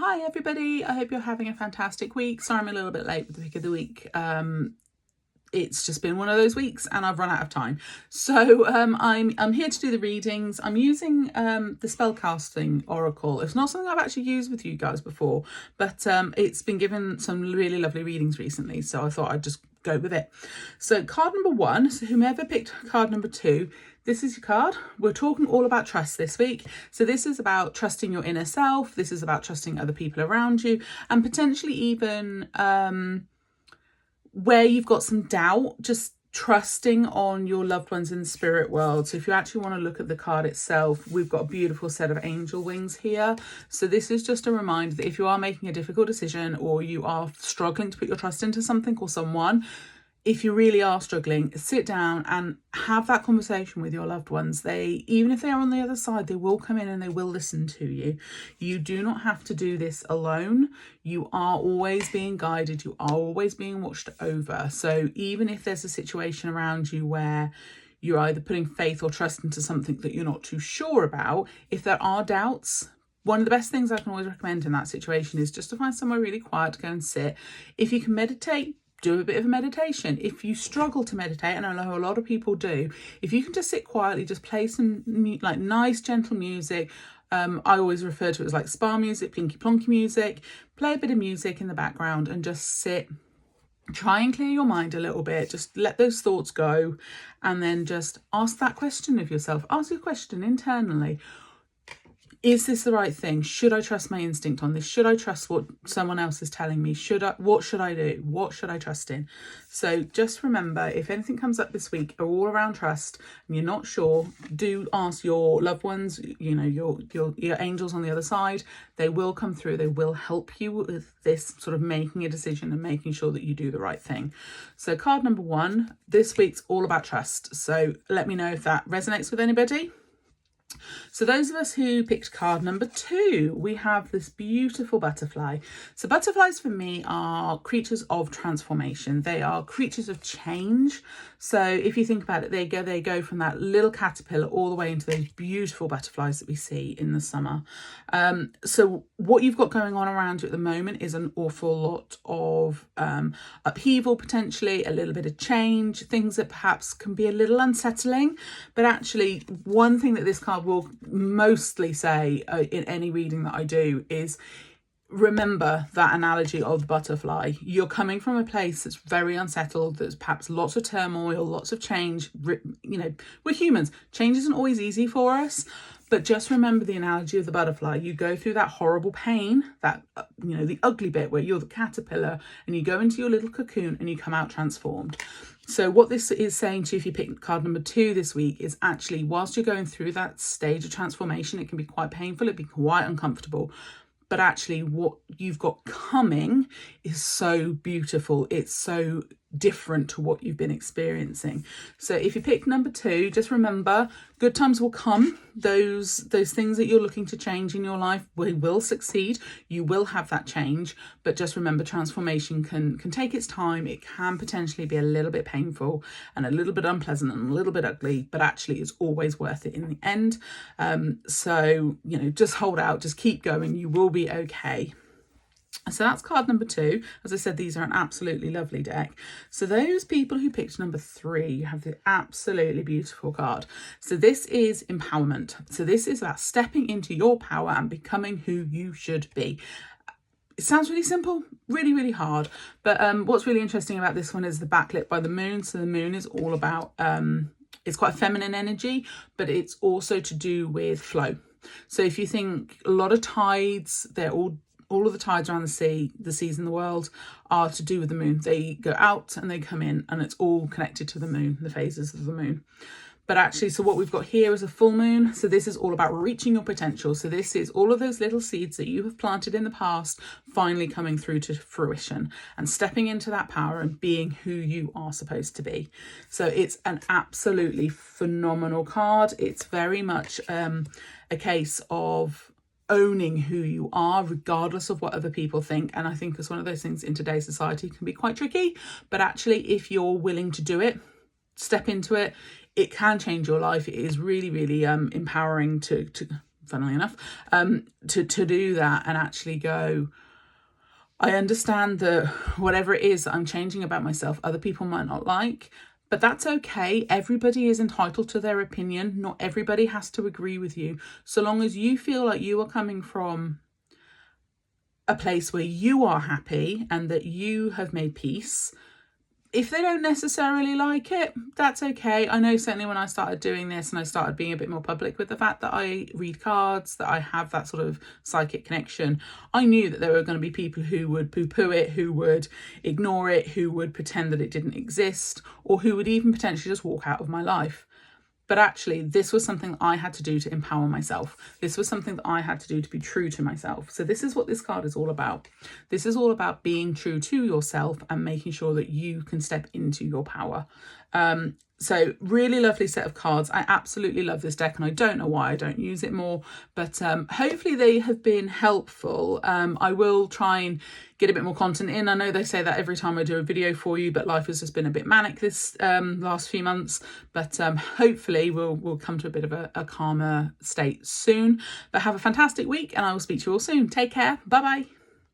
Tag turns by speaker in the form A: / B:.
A: Hi everybody, I hope you're having a fantastic week. Sorry I'm a little bit late with the pick of the week. It's just been one of those weeks and I've run out of time. So I'm here to do the readings. I'm using the spellcasting oracle. It's not something I've actually used with you guys before, but it's been given some really lovely readings recently, so I thought I'd just go with it. So card number 1, so whomever picked card number 2, this is your card. We're talking all about trust this week. So this is about trusting your inner self. This is about trusting other people around you, and potentially even where you've got some doubt, just trusting on your loved ones in the spirit world. So if you actually want to look at the card itself, we've got a beautiful set of angel wings here. So this is just a reminder that if you are making a difficult decision, or you are struggling to put your trust into something or someone, if you really are struggling, sit down and have that conversation with your loved ones. Even if they are on the other side, they will come in and they will listen to you. You do not have to do this alone. You are always being guided. You are always being watched over. So even if there's a situation around you where you're either putting faith or trust into something that you're not too sure about, if there are doubts, one of the best things I can always recommend in that situation is just to find somewhere really quiet to go and sit. If you can meditate, do a bit of a meditation. If you struggle to meditate, and I know a lot of people do, if you can just sit quietly, just play some like nice gentle music. I always refer to it as like spa music, plinky plonky music. Play a bit of music in the background and just sit. Try and clear your mind a little bit. Just let those thoughts go, and then just ask that question of yourself. Ask your question internally. Is this the right thing? Should I trust my instinct on this? Should I trust what someone else is telling me? What should I do? What should I trust in? So just remember, if anything comes up this week all around trust and you're not sure, do ask your loved ones, you know, your angels on the other side. They will come through. They will help you with this sort of making a decision and making sure that you do the right thing. So card number 1, this week's all about trust. So let me know if that resonates with anybody. So those of us who picked card number 2, we have this beautiful butterfly. So butterflies for me are creatures of transformation. They are creatures of change. So if you think about it, they go from that little caterpillar all the way into those beautiful butterflies that we see in the summer. So what you've got going on around you at the moment is an awful lot of upheaval, potentially a little bit of change, things that perhaps can be a little unsettling. But actually, one thing that this card will mostly say in any reading that I do is remember that analogy of the butterfly. You're coming from a place that's very unsettled. There's perhaps lots of turmoil, lots of change. You know, we're humans. Change isn't always easy for us. But just remember the analogy of the butterfly. You go through that horrible pain, that, you know, the ugly bit where you're the caterpillar, and you go into your little cocoon and you come out transformed. So what this is saying to you, if you pick card number 2 this week, is actually whilst you're going through that stage of transformation, it can be quite painful, it can be quite uncomfortable. But actually what you've got coming is so beautiful. It's so different to what you've been experiencing. So if you pick number 2, just remember, good times will come. Those things that you're looking to change in your life will succeed. You will have that change, but just remember, transformation can take its time. It can potentially be a little bit painful and a little bit unpleasant and a little bit ugly, but actually it's always worth it in the end. So, you know, just hold out, just keep going. You will be okay. So that's card number 2. As I said, these are an absolutely lovely deck. So those people who picked number 3, you have the absolutely beautiful card. So this is empowerment. So this is about stepping into your power and becoming who you should be. It sounds really simple, really, really hard. But what's really interesting about this one is the backlit by the moon. So the moon is all about, it's quite feminine energy, but it's also to do with flow. So if you think a lot of tides, they're all of the tides around the seas in the world are to do with the moon. They go out and they come in, and it's all connected to the moon, the phases of the moon. But actually, so what we've got here is a full moon. So this is all about reaching your potential. So this is all of those little seeds that you have planted in the past finally coming through to fruition and stepping into that power and being who you are supposed to be. So it's an absolutely phenomenal card. It's very much a case of owning who you are regardless of what other people think. And I think it's one of those things in today's society can be quite tricky, but actually if you're willing to do it, step into it, it can change your life. It is really, really empowering to funnily enough, to do that and actually go, I understand that whatever it is that I'm changing about myself, other people might not like, but that's okay. Everybody is entitled to their opinion. Not everybody has to agree with you. So long as you feel like you are coming from a place where you are happy and that you have made peace. If they don't necessarily like it, that's okay. I know certainly when I started doing this and I started being a bit more public with the fact that I read cards, that I have that sort of psychic connection, I knew that there were going to be people who would poo-poo it, who would ignore it, who would pretend that it didn't exist, or who would even potentially just walk out of my life. But actually, this was something I had to do to empower myself. This was something that I had to do to be true to myself. So this is what this card is all about. This is all about being true to yourself and making sure that you can step into your power. So really lovely set of cards. I absolutely love this deck and I don't know why I don't use it more, but hopefully they have been helpful. I will try and get a bit more content in. I know they say that every time I do a video for you, but life has just been a bit manic this last few months, but hopefully we'll come to a bit of a calmer state soon. But have a fantastic week and I will speak to you all soon. Take care. Bye bye.